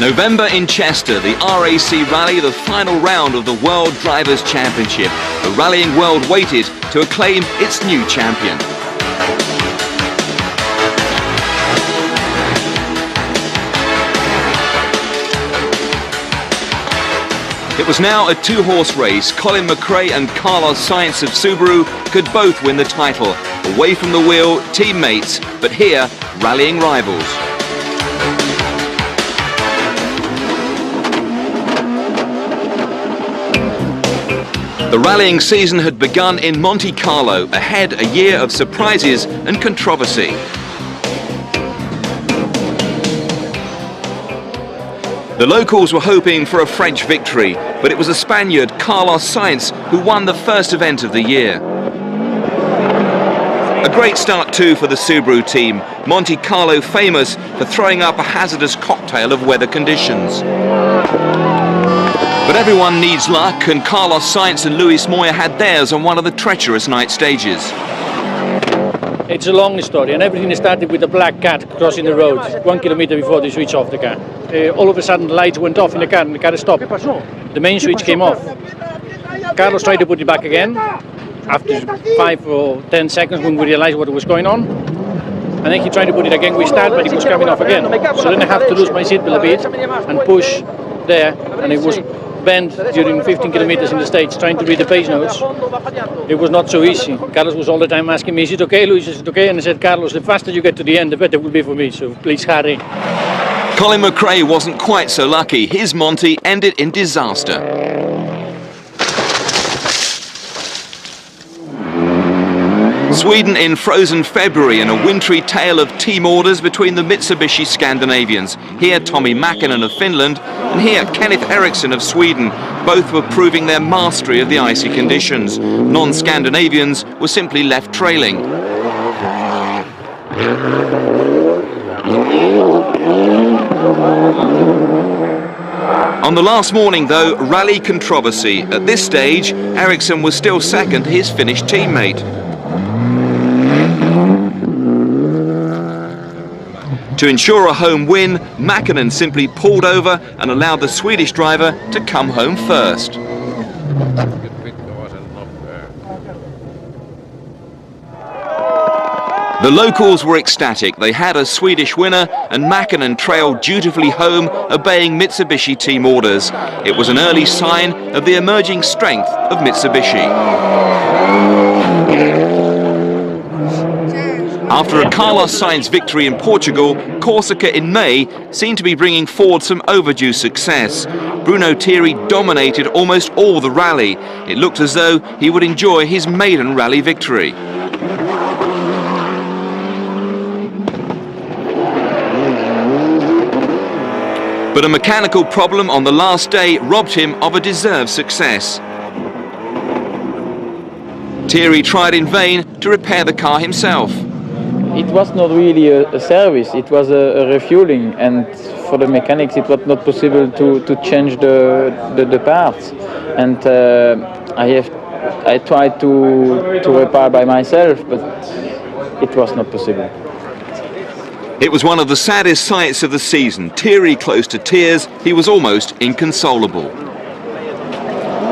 November in Chester, the RAC Rally, the final round of the World Drivers' Championship. The rallying world waited to acclaim its new champion. It was now a two-horse race. Colin McRae and Carlos Sainz of Subaru could both win the title. Away from the wheel, teammates, but here, rallying rivals. The rallying season had begun in Monte Carlo, ahead a year of surprises and controversy. The locals were hoping for a French victory, but it was a Spaniard, Carlos Sainz, who won the first event of the year. A great start too for the Subaru team, Monte Carlo famous for throwing up a hazardous cocktail of weather conditions. But everyone needs luck, and Carlos Sainz and Luis Moya had theirs on one of the treacherous night stages. It's a long story, and everything started with a black cat crossing the road 1 kilometer before they switched off the car. All of a sudden the lights went off in the car and the car stopped. The main switch came off. Carlos tried to put it back again after 5 or 10 seconds when we realized what was going on. And then he tried to put it again, we started, but it was coming off again. So then I have to lose my seatbelt a bit and push there, and it was bent during 15 kilometers in the States, trying to read the pace notes. It was not so easy. Carlos was all the time asking me, is it okay, Luis, is it okay? And I said, Carlos, the faster you get to the end, the better it will be for me, so please hurry. Colin McRae wasn't quite so lucky. His Monty ended in disaster. Sweden in frozen February, and a wintry tale of team orders between the Mitsubishi Scandinavians. Here Tommy Mäkinen of Finland, and here Kenneth Eriksson of Sweden. Both were proving their mastery of the icy conditions. Non-Scandinavians were simply left trailing. On the last morning though, rally controversy. At this stage, Eriksson was still second to his Finnish teammate. To ensure a home win, Mäkinen simply pulled over and allowed the Swedish driver to come home first. The locals were ecstatic. They had a Swedish winner, and Mäkinen trailed dutifully home, obeying Mitsubishi team orders. It was an early sign of the emerging strength of Mitsubishi. After a Carlos Sainz victory in Portugal, Corsica in May seemed to be bringing forward some overdue success. Bruno Thierry dominated almost all the rally. It looked as though he would enjoy his maiden rally victory. But a mechanical problem on the last day robbed him of a deserved success. Thierry tried in vain to repair the car himself. It was not really a service, it was a refueling, and for the mechanics it was not possible to change the parts. And I tried to repair by myself, but it was not possible. It was one of the saddest sights of the season. Thierry close to tears, he was almost inconsolable.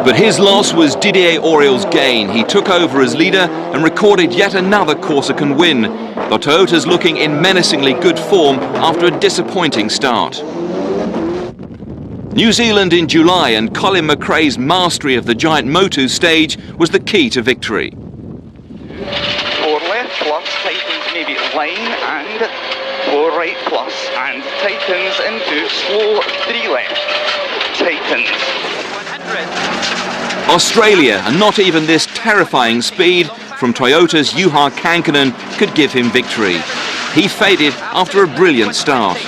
But his loss was Didier Auriol's gain. He took over as leader and recorded yet another Corsican win. The Toyota's looking in menacingly good form after a disappointing start. New Zealand in July, and Colin McRae's mastery of the giant Motu stage was the key to victory. 4 left plus tightens immediate line, and 4 right plus, and tightens into slow 3 left. Tightens. 100. Australia, and not even this terrifying speed from Toyota's Juha Kankkunen could give him victory. He faded after a brilliant start.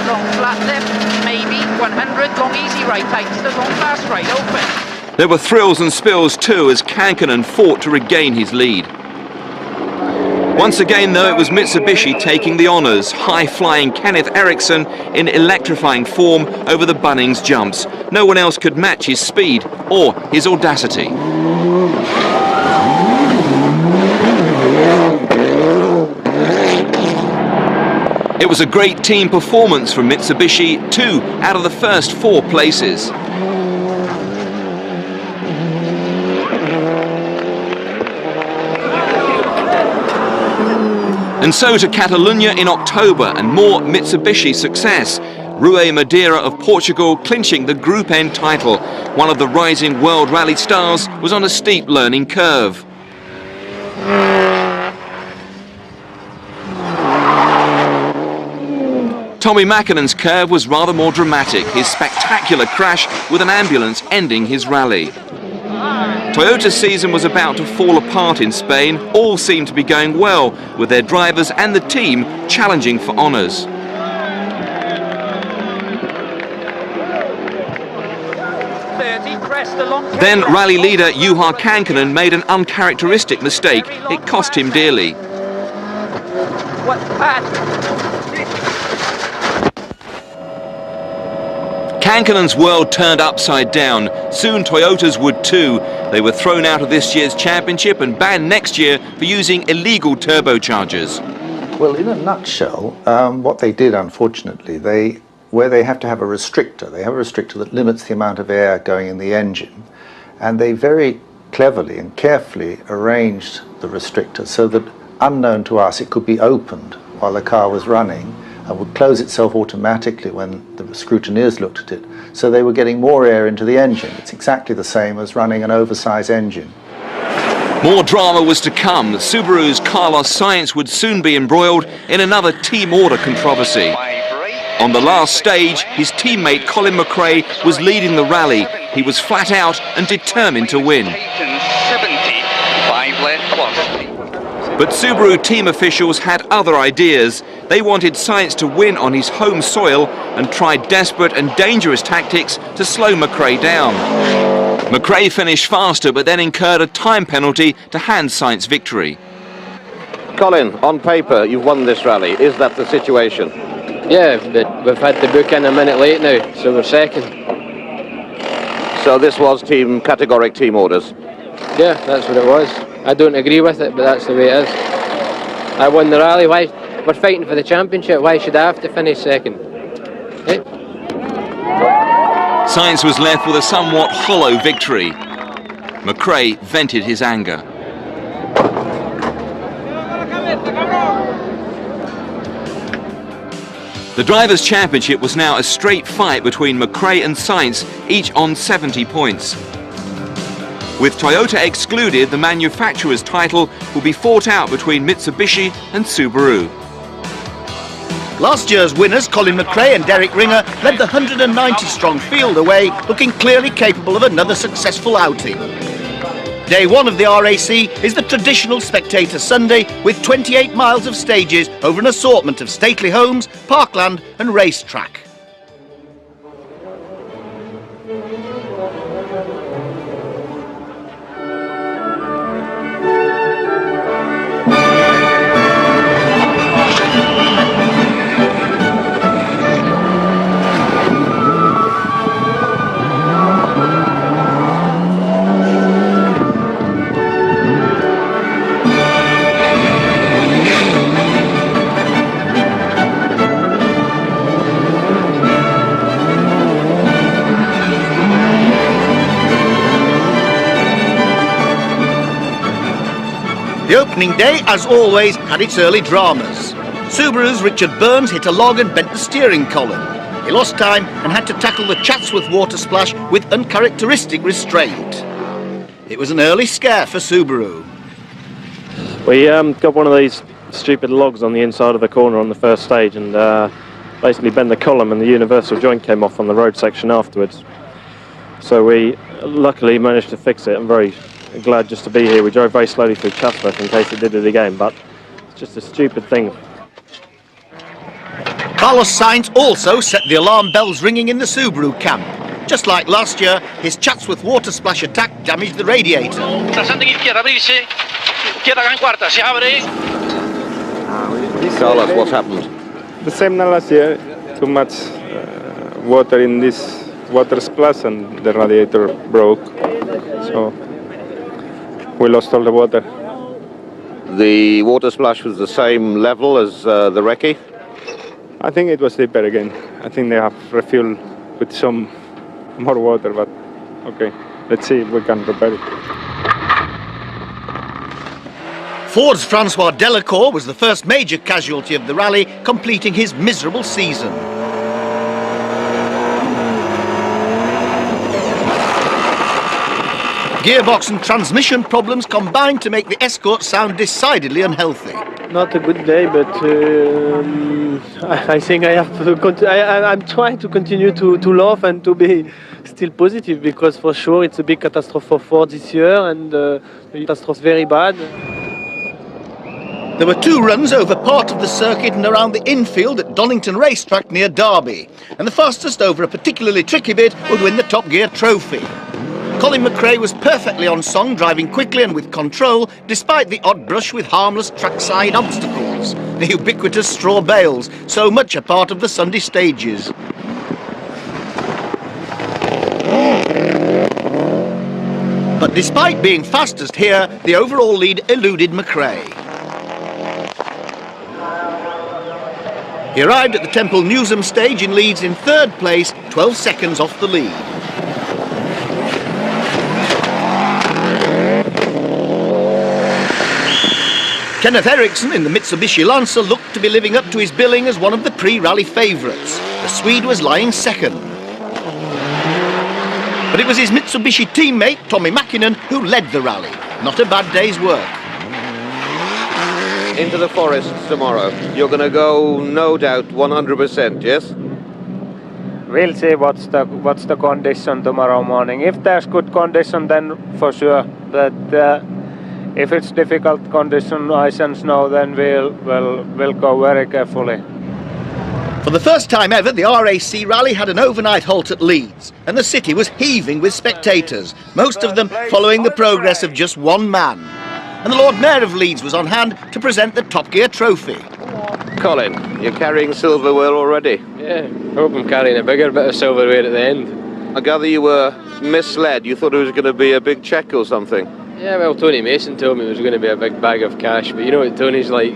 Long flat left, maybe 100, long easy right, tightens the long fast right, open. There were thrills and spills too as Kankkunen fought to regain his lead. Once again though, it was Mitsubishi taking the honours, high-flying Kenneth Eriksson in electrifying form over the Bunnings jumps. No one else could match his speed or his audacity. It was a great team performance from Mitsubishi, 2 out of the first 4 places. And so to Catalunya in October and more Mitsubishi success. Rui Madeira of Portugal clinching the Group N title. One of the rising world rally stars was on a steep learning curve. Tommy Mackinnon's curve was rather more dramatic, his spectacular crash with an ambulance ending his rally. Toyota's season was about to fall apart in Spain. All seemed to be going well, with their drivers and the team challenging for honours. Then rally leader Juha Kankkunen made an uncharacteristic mistake. It cost him dearly. Kankkunen's world turned upside down. Soon Toyota's would too. They were thrown out of this year's championship and banned next year for using illegal turbochargers. Well, in a nutshell, what they did, unfortunately, where they have to have a restrictor, they have a restrictor that limits the amount of air going in the engine, and they very cleverly and carefully arranged the restrictor so that, unknown to us, it could be opened while the car was running and would close itself automatically when the scrutineers looked at it. So they were getting more air into the engine. It's exactly the same as running an oversized engine. More drama was to come. Subaru's Carlos Sainz would soon be embroiled in another team order controversy. On the last stage, his teammate Colin McRae was leading the rally. He was flat out and determined to win. But Subaru team officials had other ideas. They wanted Sainz to win on his home soil and tried desperate and dangerous tactics to slow McRae down. McRae finished faster but then incurred a time penalty to hand Sainz victory. Colin, on paper, you've won this rally. Is that the situation? Yeah, but we've had the book in a minute late now, so we're second. So this was categoric team orders? Yeah, that's what it was. I don't agree with it, but that's the way it is. I won the rally. Why? We're fighting for the championship. Why should I have to finish second? Hey? Sainz was left with a somewhat hollow victory. McRae vented his anger. The Drivers' Championship was now a straight fight between McRae and Sainz, each on 70 points. With Toyota excluded, the manufacturer's title will be fought out between Mitsubishi and Subaru. Last year's winners, Colin McRae and Derek Ringer, led the 190-strong field away, looking clearly capable of another successful outing. Day 1 of the RAC is the traditional Spectator Sunday, with 28 miles of stages over an assortment of stately homes, parkland and racetrack. The opening day, as always, had its early dramas. Subaru's Richard Burns hit a log and bent the steering column. He lost time and had to tackle the Chatsworth water splash with uncharacteristic restraint. It was an early scare for Subaru. We got one of these stupid logs on the inside of the corner on the first stage and basically bent the column, and the universal joint came off on the road section afterwards. So we luckily managed to fix it. I'm very glad just to be here. We drove very slowly through Chatsworth in case it did it again, but it's just a stupid thing. Carlos Sainz also set the alarm bells ringing in the Subaru camp. Just like last year, his Chatsworth water splash attack damaged the radiator. Carlos, what's happened? The same as last year. Too much water in this water splash and the radiator broke. So we lost all the water. The water splash was the same level as the recce? I think it was deeper again. I think they have refueled with some more water, but okay, let's see if we can repair it. Ford's Francois Delacour was the first major casualty of the rally, completing his miserable season. Gearbox and transmission problems combined to make the Escort sound decidedly unhealthy. Not a good day, but I think I have to. I'm trying to continue to laugh and to be still positive, because for sure it's a big catastrophe for Ford this year, and the catastrophe is very bad. There were 2 runs over part of the circuit and around the infield at Donington Racetrack near Derby, and the fastest over a particularly tricky bit would win the Top Gear trophy. Colin McRae was perfectly on song, driving quickly and with control, despite the odd brush with harmless trackside obstacles, the ubiquitous straw bales, so much a part of the Sunday stages. But despite being fastest here, the overall lead eluded McRae. He arrived at the Temple Newsham stage in Leeds in 3rd place, 12 seconds off the lead. Kenneth Eriksson in the Mitsubishi Lancer looked to be living up to his billing as one of the pre-rally favourites. The Swede was lying second. But it was his Mitsubishi teammate, Tommy Mäkinen, who led the rally. Not a bad day's work. Into the forest tomorrow. You're going to go, no doubt, 100%, yes? We'll see what's the condition tomorrow morning. If there's good condition, then for sure. But if it's difficult condition, ice and snow, then we'll go very carefully. For the first time ever, the RAC rally had an overnight halt at Leeds, and the city was heaving with spectators, most of them following the progress of just one man. And the Lord Mayor of Leeds was on hand to present the Top Gear trophy. Colin, you're carrying silverware already. Yeah, I hope I'm carrying a bigger bit of silverware at the end. I gather you were misled. You thought it was going to be a big cheque or something. Yeah, well, Tony Mason told me it was going to be a big bag of cash, but you know what Tony's like.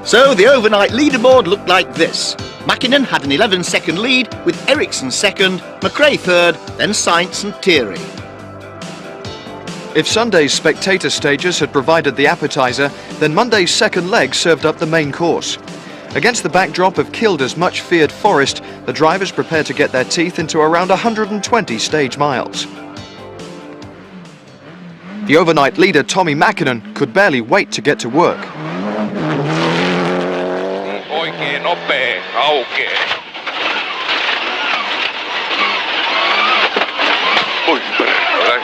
So the overnight leaderboard looked like this. Mäkinen had an 11-second lead, with Eriksson second, McRae third, then Sainz and Thierry. If Sunday's spectator stages had provided the appetizer, then Monday's second leg served up the main course. Against the backdrop of Kilda's much-feared forest, the drivers prepared to get their teeth into around 120 stage miles. The overnight leader, Tommy Mäkinen, could barely wait to get to work. Oikein nopea, aukee. Ui, 300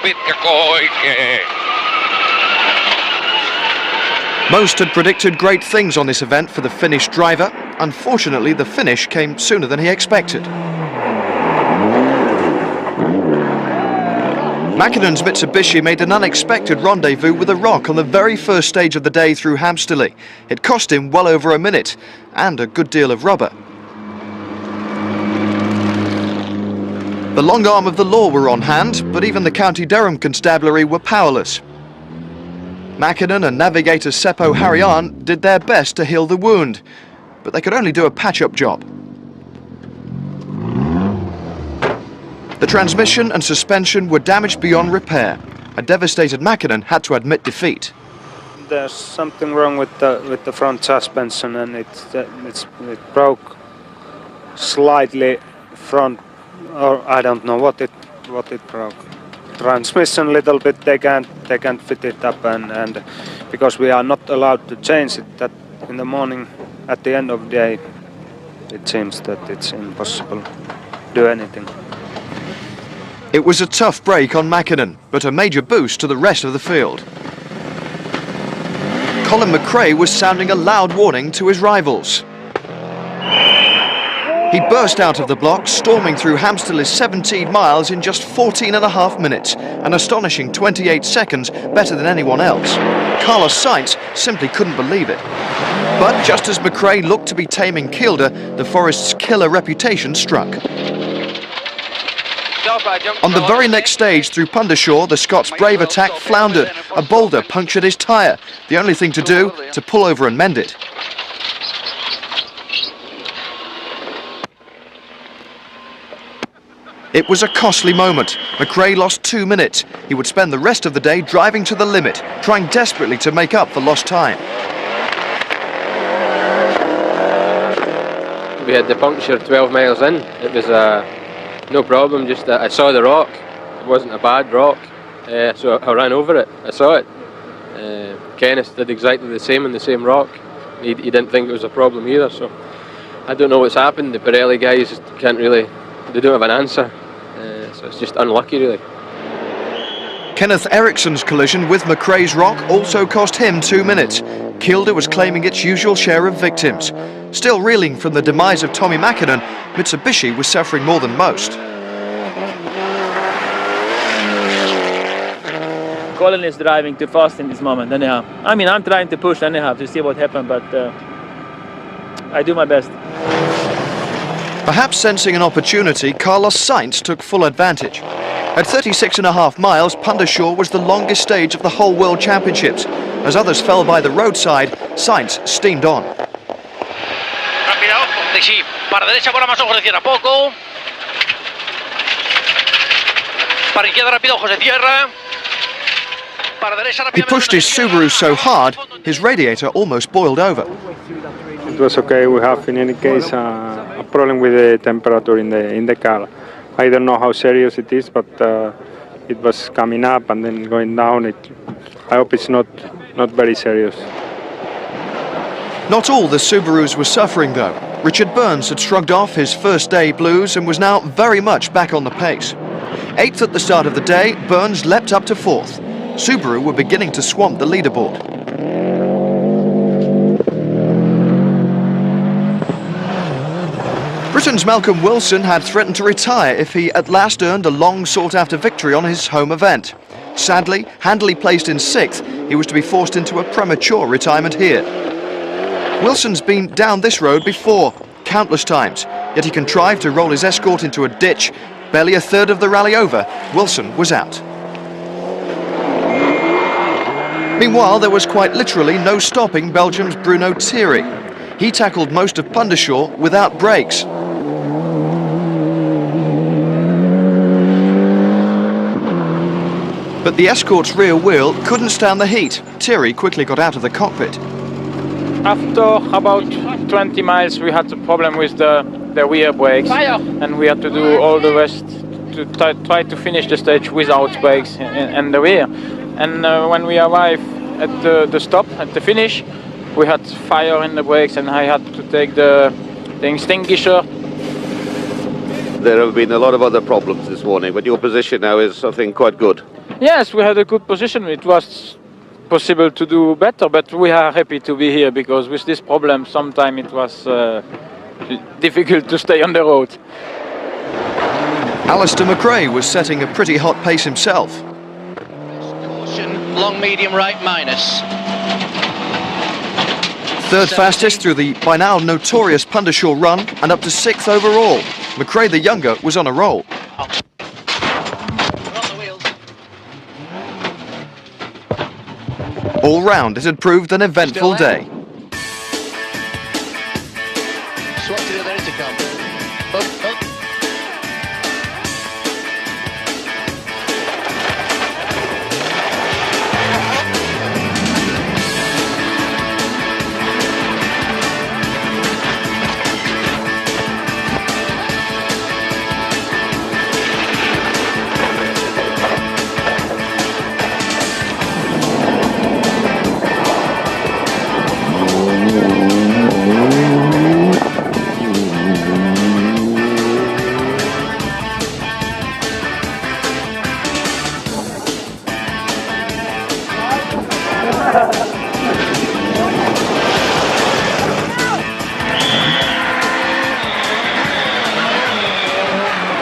pitkä oikein. Most had predicted great things on this event for the Finnish driver. Unfortunately, the finish came sooner than he expected. Mäkinen's Mitsubishi made an unexpected rendezvous with a rock on the very first stage of the day through Hamsterley. It cost him well over a minute, and a good deal of rubber. The long arm of the law were on hand, but even the County Durham Constabulary were powerless. Mäkinen and navigator Seppo Harrian did their best to heal the wound, but they could only do a patch-up job. The transmission and suspension were damaged beyond repair. A devastated Mäkinen had to admit defeat. There's something wrong with the front suspension, and it broke slightly front, or I don't know what it broke. Transmission little bit, they can't fit it up, and because we are not allowed to change it, that in the morning at the end of the day it seems that it's impossible to do anything. It was a tough break on Mäkinen, but a major boost to the rest of the field. Colin McRae was sounding a loud warning to his rivals. He burst out of the block, storming through Hamsterley's 17 miles in just 14.5 minutes, an astonishing 28 seconds better than anyone else. Carlos Sainz simply couldn't believe it. But just as McRae looked to be taming Kilda, the forest's killer reputation struck. On the very next stage through Pundershaw, the Scots' brave attack floundered. A boulder punctured his tyre. The only thing to do, to pull over and mend it. It was a costly moment. McRae lost 2 minutes. He would spend the rest of the day driving to the limit, trying desperately to make up for lost time. We had the puncture 12 miles in. It was no problem, just I saw the rock. It wasn't a bad rock, so I ran over it. I saw it. Kenneth did exactly the same on the same rock. He didn't think it was a problem either, so I don't know what's happened. The Pirelli guys can't really, they don't have an answer, so it's just unlucky really. Kenneth Ericsson's collision with McRae's rock also cost him 2 minutes. Kielder was claiming its usual share of victims. Still reeling from the demise of Tommy Mäkinen, Mitsubishi was suffering more than most. Colin is driving too fast in this moment anyhow. I mean, I'm trying to push anyhow to see what happened, but I do my best. Perhaps sensing an opportunity, Carlos Sainz took full advantage. At 36.5 miles, Pundershaw was the longest stage of the whole World Championships. As others fell by the roadside, Sainz steamed on. Rápido, sí, para derecha con más ojos de cierra poco. Para izquierda rápido, ojos de cierra. He pushed his Subaru so hard, his radiator almost boiled over. It was okay. We have, in any case, a problem with the temperature in the car. I don't know how serious it is, but it was coming up and then going down. I hope it's not very serious. Not all the Subarus were suffering though. Richard Burns had shrugged off his first day blues and was now very much back on the pace. 8th at the start of the day, Burns leapt up to 4th. Subaru were beginning to swamp the leaderboard. Britain's Malcolm Wilson had threatened to retire if he at last earned a long sought-after victory on his home event. Sadly, handily placed in 6th, he was to be forced into a premature retirement here. Wilson's been down this road before, countless times, yet he contrived to roll his Escort into a ditch. Barely a third of the rally over, Wilson was out. Meanwhile, there was quite literally no stopping Belgium's Bruno Thierry. He tackled most of Pundershaw without brakes. But the Escort's rear wheel couldn't stand the heat. Thierry quickly got out of the cockpit. After about 20 miles, we had a problem with the rear brakes, and we had to do all the rest to try to finish the stage without brakes in the rear. And when we arrived at the stop, at the finish, we had fire in the brakes and I had to take the extinguisher. There have been a lot of other problems this morning, but your position now is, I think, quite good. Yes, we had a good position. It was possible to do better, but we are happy to be here because with this problem, sometimes it was difficult to stay on the road. Alistair McRae was setting a pretty hot pace himself. Long, medium, right, minus. Third fastest through the by now notorious Pundershaw run and up to 6th overall. McRae the younger was on a roll. All round it had proved an eventful day.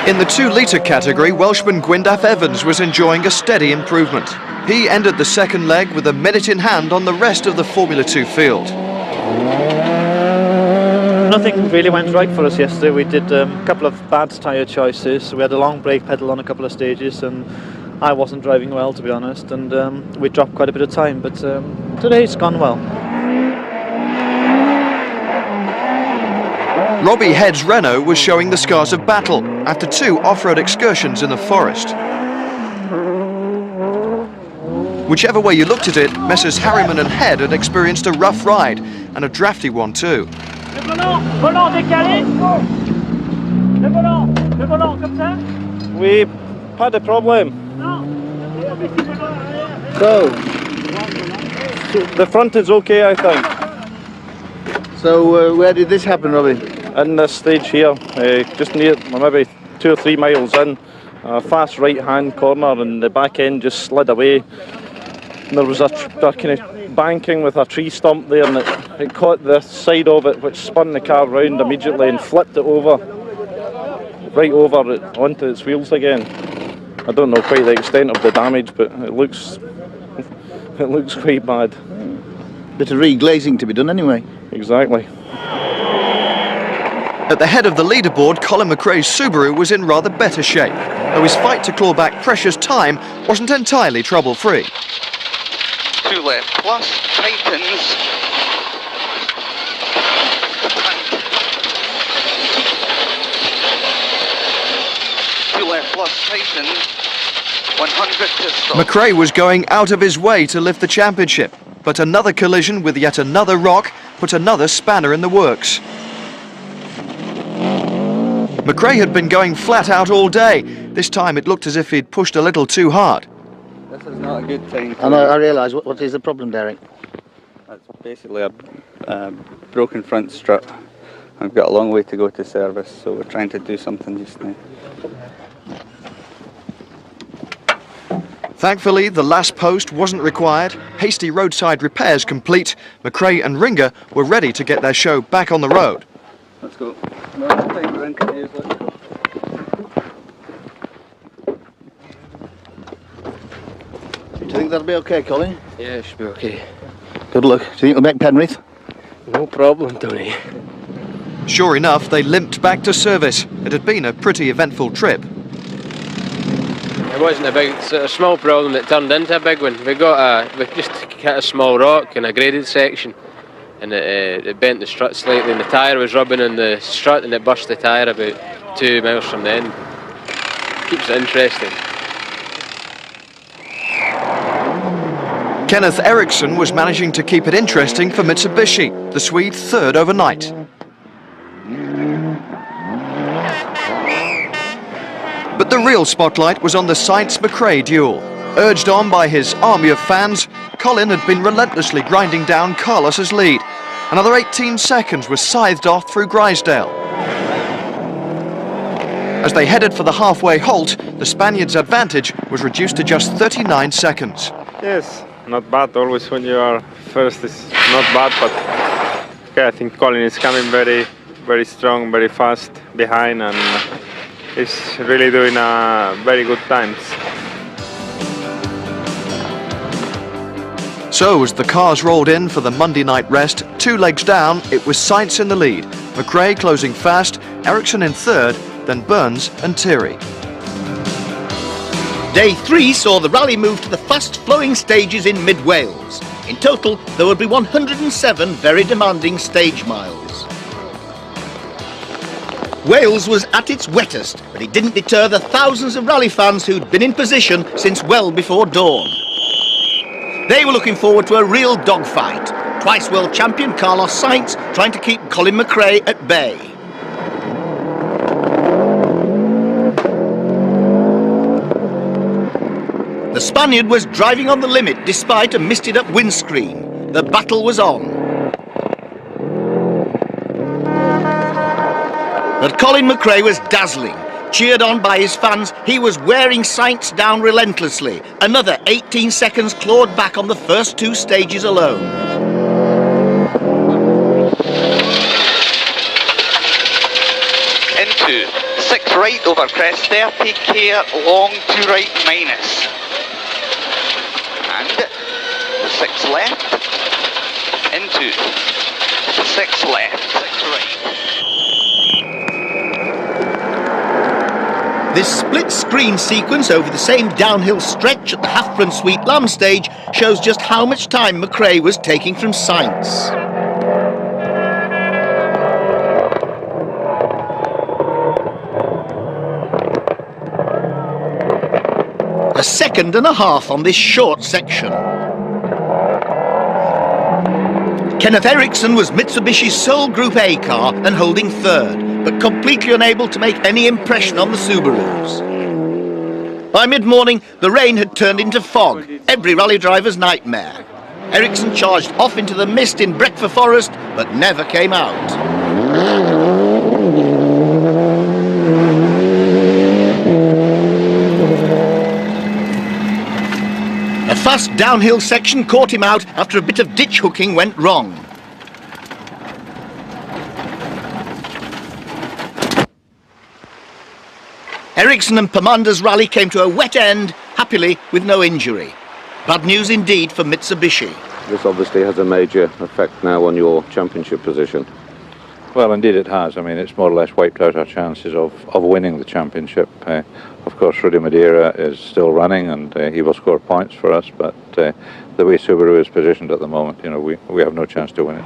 In the 2-litre category, Welshman Gwyndaf Evans was enjoying a steady improvement. He ended the second leg with a minute in hand on the rest of the Formula 2 field. Nothing really went right for us yesterday. We did a couple of bad tyre choices. We had a long brake pedal on a couple of stages and I wasn't driving well, to be honest, and we dropped quite a bit of time, but today it's gone well. Robbie Head's Renault was showing the scars of battle after 2 off-road excursions in the forest. Whichever way you looked at it, Messrs Harriman and Head had experienced a rough ride, and a drafty one too. We had a problem. So the front is okay, I think. So where did this happen, Robbie? In this stage here, just near, maybe 2 or 3 miles in, a fast right-hand corner, and the back end just slid away. And there was a kind of banking with a tree stump there, and it caught the side of it, which spun the car round immediately and flipped it over, right over it onto its wheels again. I don't know quite the extent of the damage, but it looks quite bad. Bit of reglazing to be done anyway. Exactly. At the head of the leaderboard, Colin McRae's Subaru was in rather better shape, though his fight to claw back precious time wasn't entirely trouble-free. 2 left plus, tightens. 2 left plus, tightens. 100 to stop. McRae was going out of his way to lift the championship, but another collision with yet another rock put another spanner in the works. McRae had been going flat out all day. This time it looked as if he'd pushed a little too hard. This is not a good thing. And I realise, what is the problem, Derek? It's basically a broken front strut. I've got a long way to go to service, so we're trying to do something just now. Thankfully, the last post wasn't required. Hasty roadside repairs complete. McRae and Ringer were ready to get their show back on the road. Let's go. Let's go. Do you think that'll be okay, Colin? Yeah, it should be okay. Good luck. Do you think it'll make Penrith? No problem, Tony. Sure enough, they limped back to service. It had been a pretty eventful trip. It wasn't a small problem that turned into a big one. We just hit a small rock in a graded section, and it bent the strut slightly, and the tyre was rubbing on the strut, and it burst the tyre about 2 miles from the end. Keeps it interesting. Kenneth Eriksson was managing to keep it interesting for Mitsubishi, the Swede third overnight. But the real spotlight was on the Sainz-McRae duel. Urged on by his army of fans, Colin had been relentlessly grinding down Carlos's lead. Another 18 seconds was scythed off through Grisdale. As they headed for the halfway halt, the Spaniard's advantage was reduced to just 39 seconds. Yes, not bad. Always when you are first is not bad, but okay, I think Colin is coming very, very strong, very fast behind, and he's really doing very good times. So as the cars rolled in for the Monday night rest, 2 legs down, it was Sainz in the lead. McRae closing fast, Eriksson in third, then Burns and Thierry. Day 3 saw the rally move to the fast-flowing stages in mid-Wales. In total, there would be 107 very demanding stage miles. Wales was at its wettest, but it didn't deter the thousands of rally fans who'd been in position since well before dawn. They were looking forward to a real dogfight. Twice world champion Carlos Sainz trying to keep Colin McRae at bay. The Spaniard was driving on the limit despite a misted-up windscreen. The battle was on. But Colin McRae was dazzling. Cheered on by his fans, he was wearing Sainz down relentlessly. Another 18 seconds clawed back on the first 2 stages alone. Into 6 right over crest, 30k long to right minus. And 6 left. Into 6 left, 6 right. This split-screen sequence over the same downhill stretch at the Halfbrun Sweet Lamb stage shows just how much time McRae was taking from Sainz. A second and a half on this short section. Kenneth Eriksson was Mitsubishi's sole Group A car and holding third, but completely unable to make any impression on the Subarus. By mid-morning, the rain had turned into fog, every rally driver's nightmare. Eriksson charged off into the mist in Brecva Forest, but never came out. A fast downhill section caught him out after a bit of ditch hooking went wrong. Eriksson and Pamanda's rally came to a wet end, happily with no injury. Bad news indeed for Mitsubishi. This obviously has a major effect now on your championship position. Well, indeed it has. I mean, it's more or less wiped out our chances of winning the championship. Of course, Rudy Madeira is still running and he will score points for us, but the way Subaru is positioned at the moment, you know, we have no chance to win it.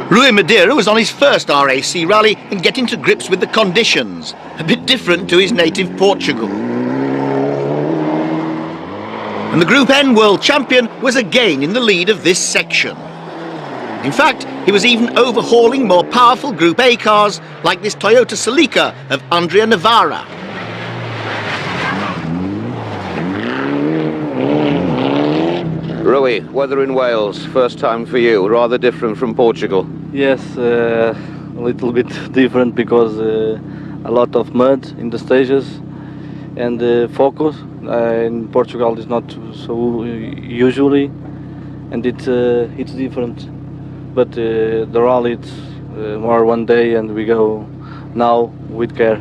Rui Madeira was on his first RAC rally and getting to grips with the conditions, a bit different to his native Portugal. And the Group N World Champion was again in the lead of this section. In fact, he was even overhauling more powerful Group A cars like this Toyota Celica of Andrea Navarra. Rui, weather in Wales, first time for you, rather different from Portugal. Yes, a little bit different because a lot of mud in the stages and focus in Portugal is not so usually, and it's different. But the rally it's more one day and we go now with care.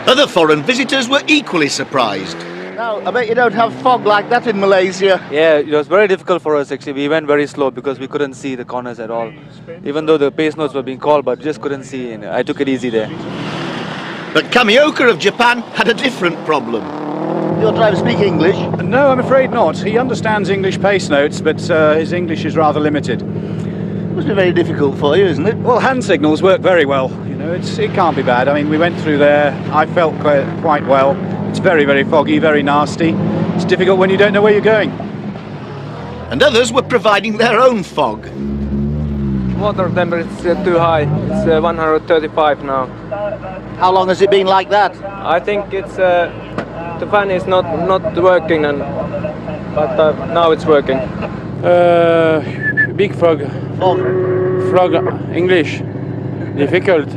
Other foreign visitors were equally surprised. Now, I bet you don't have fog like that in Malaysia. Yeah, it was very difficult for us actually. We went very slow because we couldn't see the corners at all. Even though the pace notes were being called, but just couldn't see, and I took it easy there. But Kamioka of Japan had a different problem. Your driver speak English? No, I'm afraid not. He understands English pace notes, but his English is rather limited. Must be very difficult for you, isn't it? Well, hand signals work very well. You know, it can't be bad. I mean, we went through there. I felt quite well. It's very, very foggy, very nasty. It's difficult when you don't know where you're going. And others were providing their own fog. Water temperature is too high. It's 135 now. How long has it been like that? I think it's the fan is not working, but now it's working. Big frog. Frog, English. Difficult.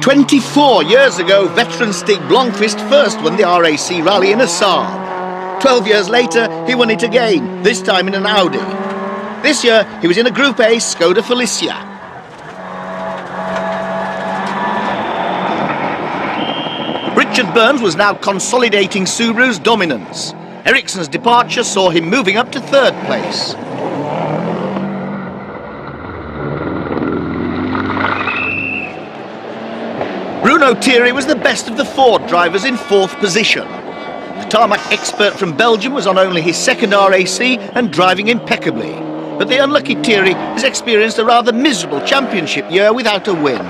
24 years ago, veteran Stig Blomqvist first won the RAC rally in a Saab. 12 years later, he won it again, this time in an Audi. This year, he was in a Group A Skoda Felicia. Richard Burns was now consolidating Subaru's dominance. Eriksson's departure saw him moving up to third place. Bruno Thierry was the best of the Ford drivers in fourth position. The tarmac expert from Belgium was on only his second RAC and driving impeccably. But the unlucky Thierry has experienced a rather miserable championship year without a win.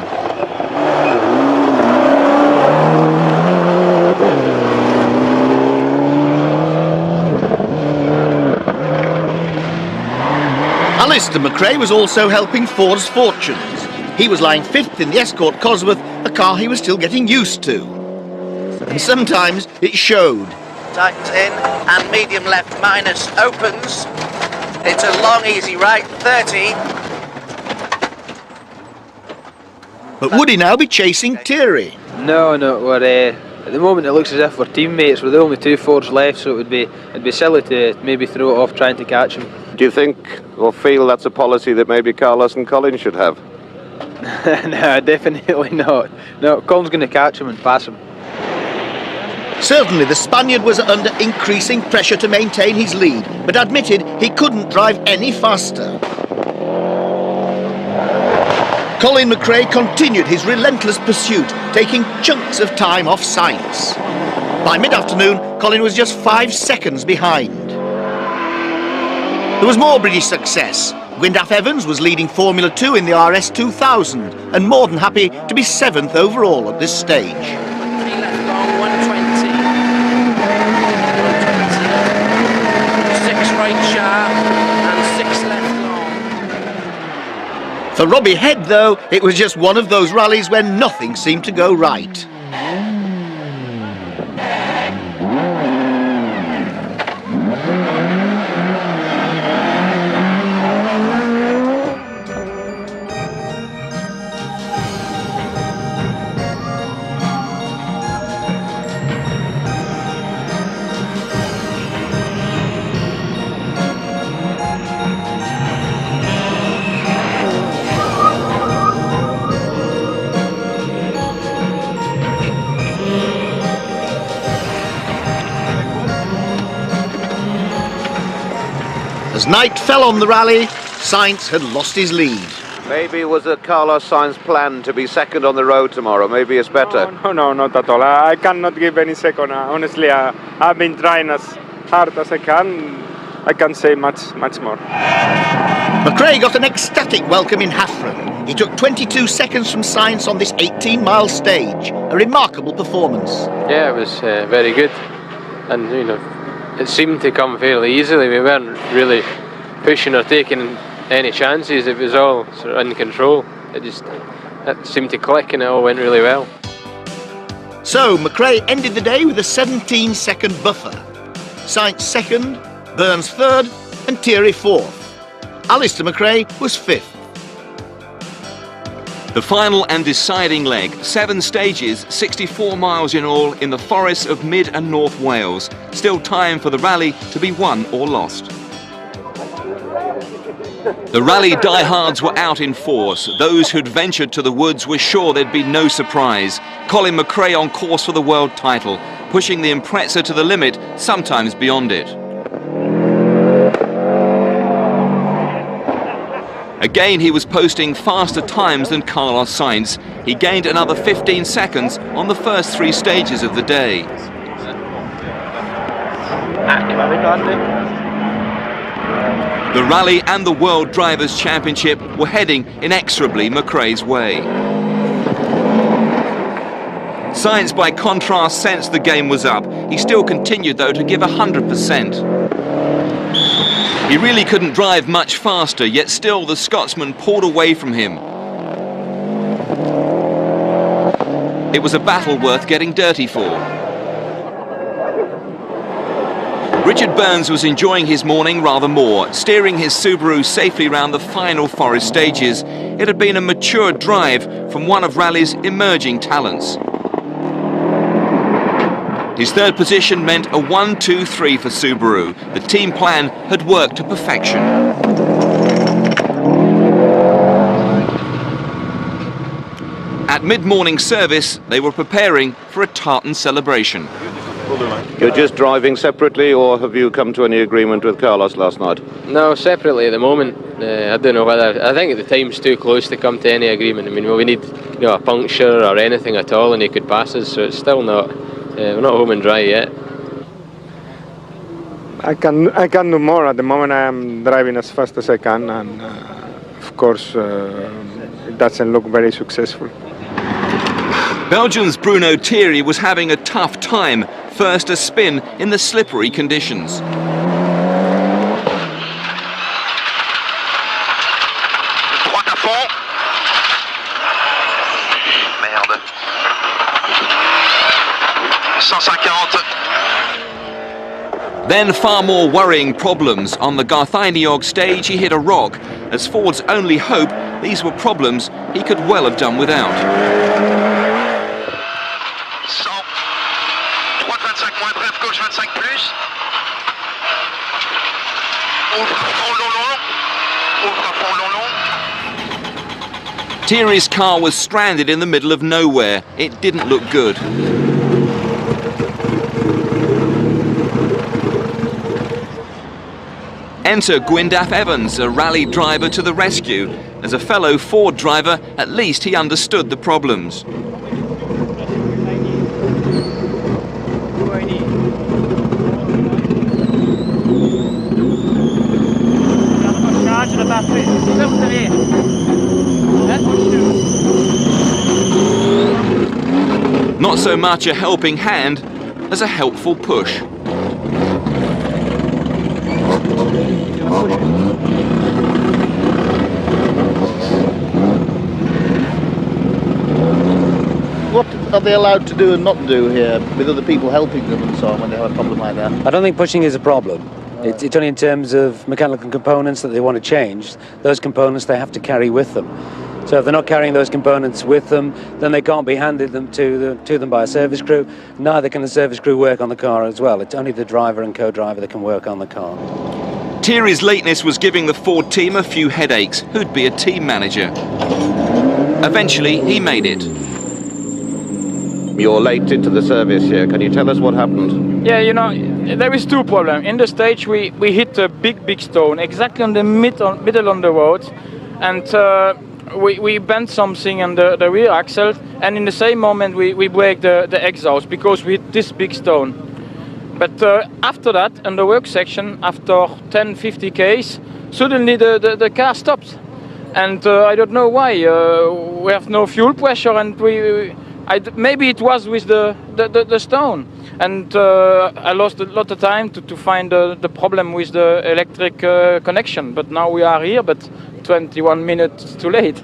Alistair McRae was also helping Ford's fortunes. He was lying fifth in the Escort Cosworth, a car he was still getting used to. And sometimes it showed. Tightens in and medium left minus opens. It's a long easy right, 30. But would he now be chasing Thierry? No, we're at the moment it looks as if we're teammates. We're the only two Fords left, so it'd be silly to maybe throw it off trying to catch him. Do you think or feel that's a policy that maybe Carlos and Colin should have? No, definitely not. No, Colin's going to catch him and pass him. Certainly the Spaniard was under increasing pressure to maintain his lead, but admitted he couldn't drive any faster. Colin McRae continued his relentless pursuit, taking chunks of time off Sainz. By mid-afternoon, Colin was just 5 seconds behind. There was more British success. Gwyndaf Evans was leading Formula 2 in the RS 2000 and more than happy to be 7th overall at this stage. 3 left long, 120. 6 right sharp and 6 left long. For Robbie Head, though, it was just one of those rallies where nothing seemed to go right. As night fell on the rally, Sainz had lost his lead. Maybe it was a Carlos Sainz plan to be second on the road tomorrow. Maybe it's better. No, not at all. I cannot give any second. Honestly, I've been trying as hard as I can. I can't say much more. McRae got an ecstatic welcome in Hafren. He took 22 seconds from Sainz on this 18-mile stage. A remarkable performance. Yeah, it was very good. And, you know, it seemed to come fairly easily. We weren't really pushing or taking any chances. It was all sort of in control. It seemed to click and it all went really well. So McRae ended the day with a 17-second buffer. Sainz second, Burns third and Thierry fourth. Alistair McRae was fifth. The final and deciding leg, 7 stages, 64 miles in all in the forests of Mid and North Wales. Still time for the rally to be won or lost. The rally diehards were out in force. Those who'd ventured to the woods were sure there'd be no surprise. Colin McRae on course for the world title, pushing the Impreza to the limit, sometimes beyond it. Again, he was posting faster times than Carlos Sainz. He gained another 15 seconds on the first 3 stages of the day. The rally and the World Drivers' Championship were heading inexorably McRae's way. Sainz, by contrast, sensed the game was up. He still continued, though, to give 100%. He really couldn't drive much faster, yet still the Scotsman pulled away from him. It was a battle worth getting dirty for. Richard Burns was enjoying his morning rather more, steering his Subaru safely round the final forest stages. It had been a mature drive from one of rally's emerging talents. His third position meant a 1-2-3 for Subaru. The team plan had worked to perfection. At mid-morning service, they were preparing for a tartan celebration. You're just driving separately, or have you come to any agreement with Carlos last night? No, separately at the moment. I don't know whether, I think the time's too close to come to any agreement. I mean, we need, you know, a puncture or anything at all and he could pass us, so it's still not, we're not home and dry yet. I can do more. At the moment I am driving as fast as I can, and of course it doesn't look very successful. Belgium's Bruno Thierry was having a tough time. First a spin in the slippery conditions. Then far more worrying problems. On the Garthainiog stage he hit a rock. As Ford's only hope, these were problems he could well have done without. Thierry's car was stranded in the middle of nowhere. It didn't look good. Enter Gwyndaf Evans, a rally driver to the rescue. As a fellow Ford driver, at least he understood the problems. Charge the battery. so much a helping hand as a helpful push. What are they allowed to do and not do here with other people helping them and so on when they have a problem like that? I don't think pushing is a problem. It's only in terms of mechanical components that they want to change. Those components they have to carry with them. So if they're not carrying those components with them, then they can't be handed them to them by a service crew. Neither can the service crew work on the car as well. It's only the driver and co-driver that can work on the car. Thierry's lateness was giving the Ford team a few headaches. Who'd be a team manager? Eventually, he made it. You're late into the service here. Can you tell us what happened? Yeah, you know, there is two problems. In the stage, we hit a big stone exactly on the middle on the road, and we bent something on the rear axle, and in the same moment we break the exhaust because we hit this big stone. But after that, in the work section, after 10-50 k's, suddenly the car stopped, and I don't know why. We have no fuel pressure, and maybe it was with the stone, and I lost a lot of time to find the problem with the electric connection. But now we are here, but 21 minutes too late.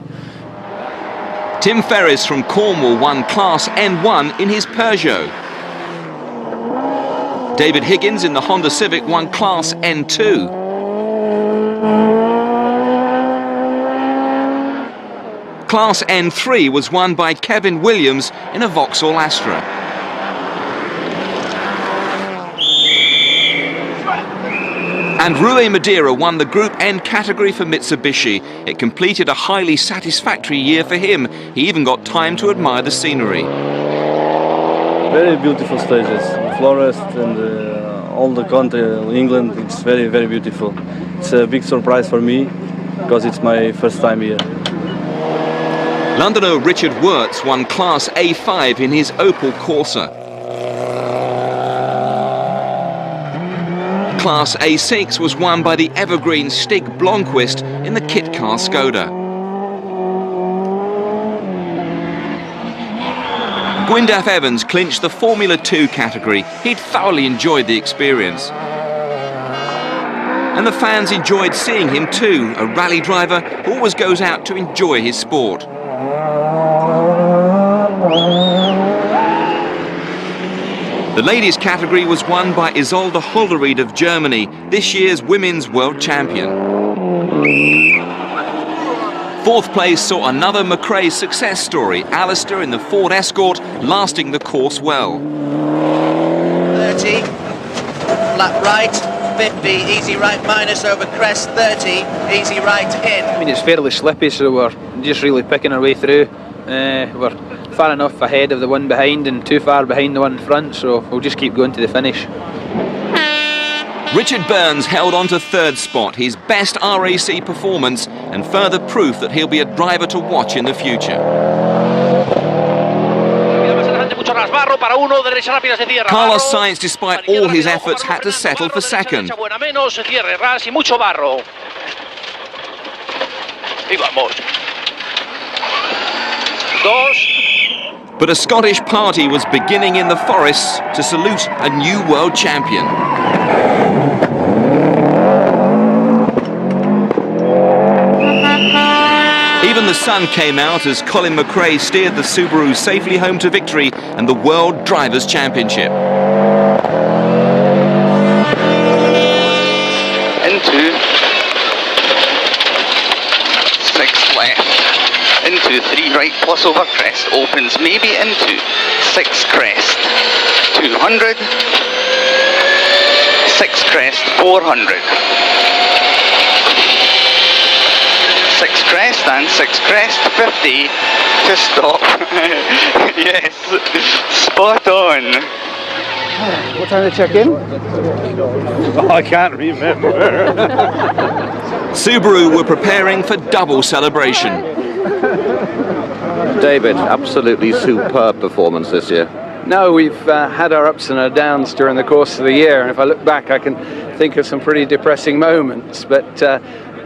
Tim Ferris from Cornwall won Class N1 in his Peugeot. David Higgins in the Honda Civic won Class N2. Class N3 was won by Kevin Williams in a Vauxhall Astra. And Rui Madeira won the Group N category for Mitsubishi. It completed a highly satisfactory year for him. He even got time to admire the scenery. Very beautiful stages, forest and all the country, England, it's very, very beautiful. It's a big surprise for me because it's my first time here. Londoner Richard Wirtz won Class A5 in his Opel Corsa. Class A6 was won by the evergreen Stig Blomqvist in the kit car Skoda. Gwyndaf Evans clinched the Formula 2 category. He'd thoroughly enjoyed the experience. And the fans enjoyed seeing him too, a rally driver who always goes out to enjoy his sport. The ladies' category was won by Isolde Holderried of Germany, this year's women's world champion. Fourth place saw another McRae success story, Alistair in the Ford Escort, lasting the course well. 30, flat right, 50, easy right minus over crest, 30, easy right in. I mean, it's fairly slippy, so we're just really picking our way through. We're far enough ahead of the one behind and too far behind the one in front, so we'll just keep going to the finish. Richard Burns held on to third spot, his best RAC performance and further proof that he'll be a driver to watch in the future. Carlos Sainz, despite all his efforts, had to settle for second. But a Scottish party was beginning in the forests to salute a new world champion. Even the sun came out as Colin McRae steered the Subaru safely home to victory and the World Drivers' Championship. Into 6 left. Into 3 right plus over crest, opens maybe into 6 crest, 200, 6 crest, 400, 6 crest and 6 crest, 50 to stop. Yes, spot on. What time to check in? Oh, I can't remember. Subaru were preparing for double celebration. David, absolutely superb performance this year. No, we've had our ups and our downs during the course of the year, and if I look back I can think of some pretty depressing moments, but the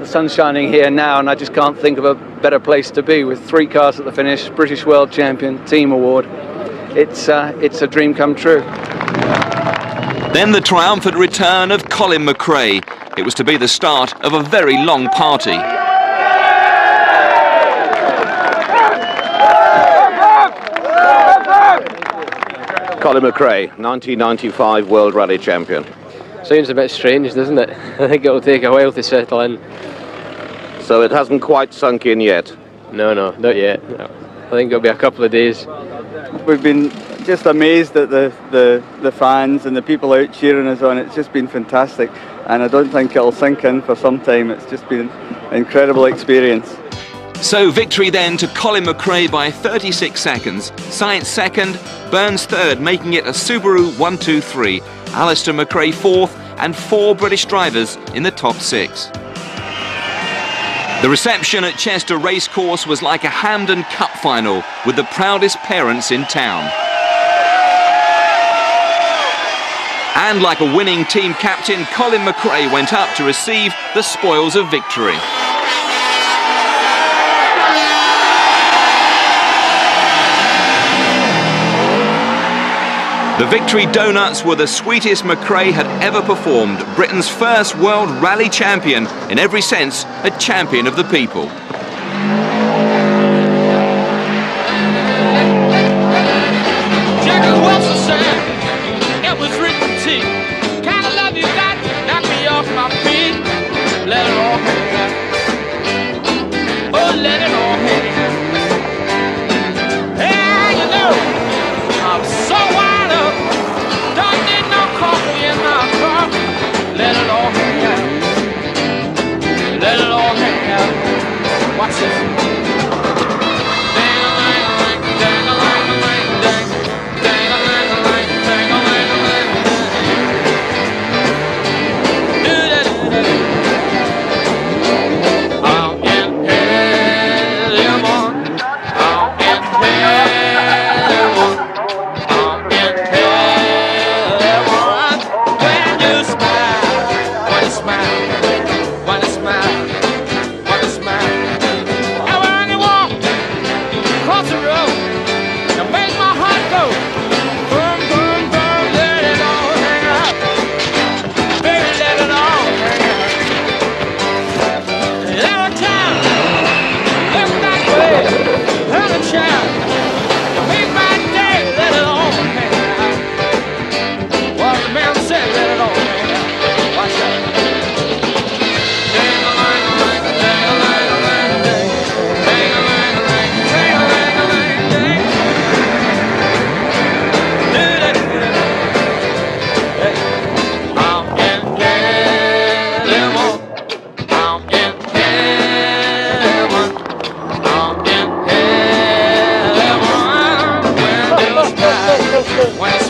sun's shining here now and I just can't think of a better place to be with 3 cars at the finish, British World Champion, Team Award. it's a dream come true. Then the triumphant return of Colin McRae. It was to be the start of a very long party. Colin McRae, 1995 World Rally Champion. Seems a bit strange, doesn't it? I think it'll take a while to settle in. So it hasn't quite sunk in yet? No, not yet. No. I think it'll be a couple of days. We've been just amazed at the fans and the people out cheering us on. It's just been fantastic, and I don't think it'll sink in for some time. It's just been an incredible experience. So victory then to Colin McRae by 36 seconds, Science second, Burns third, making it a Subaru 1-2-3, Alistair McRae fourth, and 4 British drivers in the top 6. The reception at Chester Racecourse was like a Hampden Cup final with the proudest parents in town. And like a winning team captain, Colin McRae went up to receive the spoils of victory. The victory donuts were the sweetest McRae had ever performed. Britain's first World Rally Champion, in every sense, a champion of the people. When